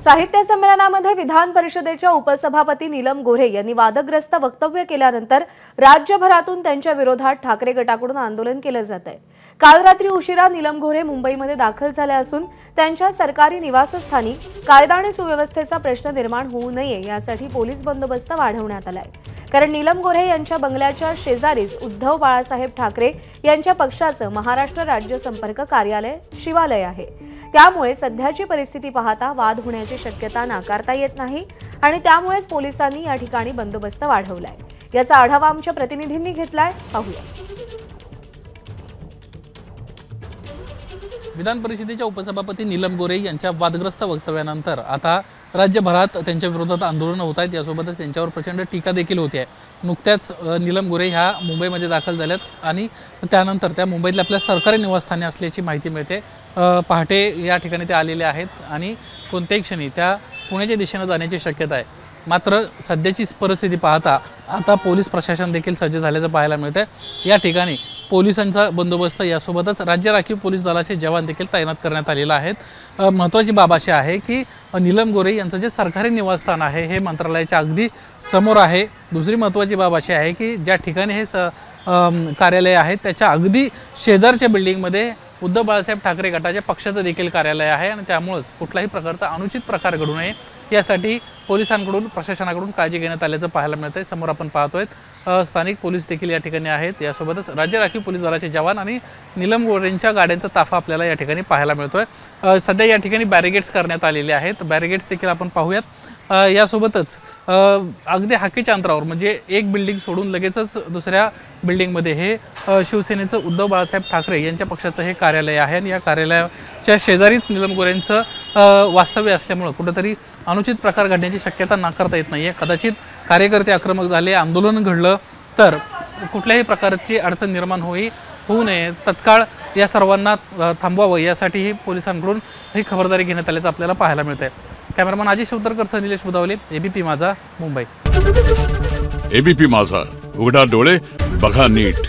साहित्य संमेलनामध्ये विधान परिषदेच्या उपसभापती नीलम गोऱ्हे यांनी वादग्रस्त वक्तव्य केल्यानंतर राज्यभरातून त्यांच्या विरोधात ठाकरे गटाकडून आंदोलन केले जात आहे। काल रात्री उशिरा नीलम गोऱ्हे मुंबईमध्ये दाखल झाल्या असून त्यांच्या सरकारी निवासस्थानी कायदा आणि सुव्यवस्थेचा प्रश्न निर्माण होऊ नये यासाठी पोलीस बंदोबस्त वाढवण्यात आलाय। कारण नीलम गोऱ्हे यांच्या बंगल्याच्या शेजारीच उद्धव बाळासाहेब ठाकरे यांच्या पक्षाचं महाराष्ट्र राज्य संपर्क कार्यालय शिवालय आहे। त्यामुळे सध्याची परिस्थिती पाहता वाद होण्याची शक्यता नाकारता येत नाही आणि त्यामुळेच पोलिसांनी या ठिकाणी बंदोबस्त वाढवलाय। याचा आढावा आमच्या प्रतिनिधींनी घेतलाय, पाहूया। विधान परिषदेच्या उपसभापती नीलम गोऱ्हे यांच्या वादग्रस्त वक्तव्यानंतर आता राज्यभरात त्यांच्या विरोधात आंदोलन होत आहेत। यासोबतच त्यांच्यावर प्रचंड टीका देखील होते आहे। नुकत्याच नीलम गोऱ्हे ह्या मुंबईमध्ये दाखल झाल्यात आणि त्यानंतर त्या मुंबईतल्या आपल्या सरकारी निवासस्थानी असल्याची माहिती मिळते। पहाटे या ठिकाणी ते आलेले आहेत आणि कोणत्याही क्षणी त्या पुण्याच्या दिशेने जाण्याची शक्यता आहे। मात्र सध्याची परिस्थिती पाहता आता पोलीस प्रशासन देखील सज्ज झाल्याचं पाहायला मिळतंय। या ठिकाणी पोलिसांचा बंदोबस्त यासोबतच राज्य राखीव पोलीस दलाचे जवान देखील तैनात करण्यात आलेले आहेत। महत्त्वाची बाब अशी आहे की नीलम गोऱ्हे यांचं जे सरकारी निवासस्थान आहे हे मंत्रालयाच्या अगदी समोर आहे। दुसरी महत्त्वाची बाब अशी आहे की ज्या ठिकाणी हे कार्यालय आहे त्याच्या अगदी शेजारच्या बिल्डिंगमध्ये उद्धव बाळासाहेब ठाकरे गटाच्या पक्षाचं देखील कार्यालय आहे आणि त्यामुळेच कुठल्याही प्रकारचा अनुचित प्रकार घडू नये यासाठी पोलिसांकडून प्रशासनाकडून काळजी घेण्यात आल्याचं पाहायला मिळतंय। समोर आपण पाहतोय स्थानिक पोलीस देखील या ठिकाणी आहेत। यासोबतच राज्य राखीव पोलीस दलाचे जवान आणि नीलम गोऱ्हेंच्या गाड्यांचा ताफा आपल्याला या ठिकाणी पाहायला मिळतोय। सध्या या ठिकाणी बॅरिगेड्स करण्यात आलेले आहेत। बॅरिगेड्स देखील आपण पाहूयात। यासोबतच अगदी हाकेच्या अंतरावर म्हणजे एक बिल्डिंग सोडून लगेचच दुसऱ्या बिल्डिंगमध्ये हे शिवसेनेचं उद्धव बाळासाहेब ठाकरे यांच्या पक्षाचं हे कार्यालय आहे आणि या कार्यालयाच्या शेजारीच नीलम गोऱ्हेंचं वास्तव्य असल्यामुळे कुठेतरी अनुचित प्रकार घडण्याची शक्यता नाकारता येत नाहीये। कदाचित कार्यकर्ते आक्रमक झाले, आंदोलन घडलं तर कुठल्याही प्रकारची अडचण निर्माण होऊ नये, तत्काळ या सर्वांना थांबवावं यासाठी पोलिसांकडून ही खबरदारी घेण्यात आल्याचं आपल्याला पाहायला मिळतंय। कॅमेरामन आजिश उद्दरकर, निलेश बुधावले, एबीपी माझा, मुंबई। एबीपी माझा, उघडा डोळे बघा नीट।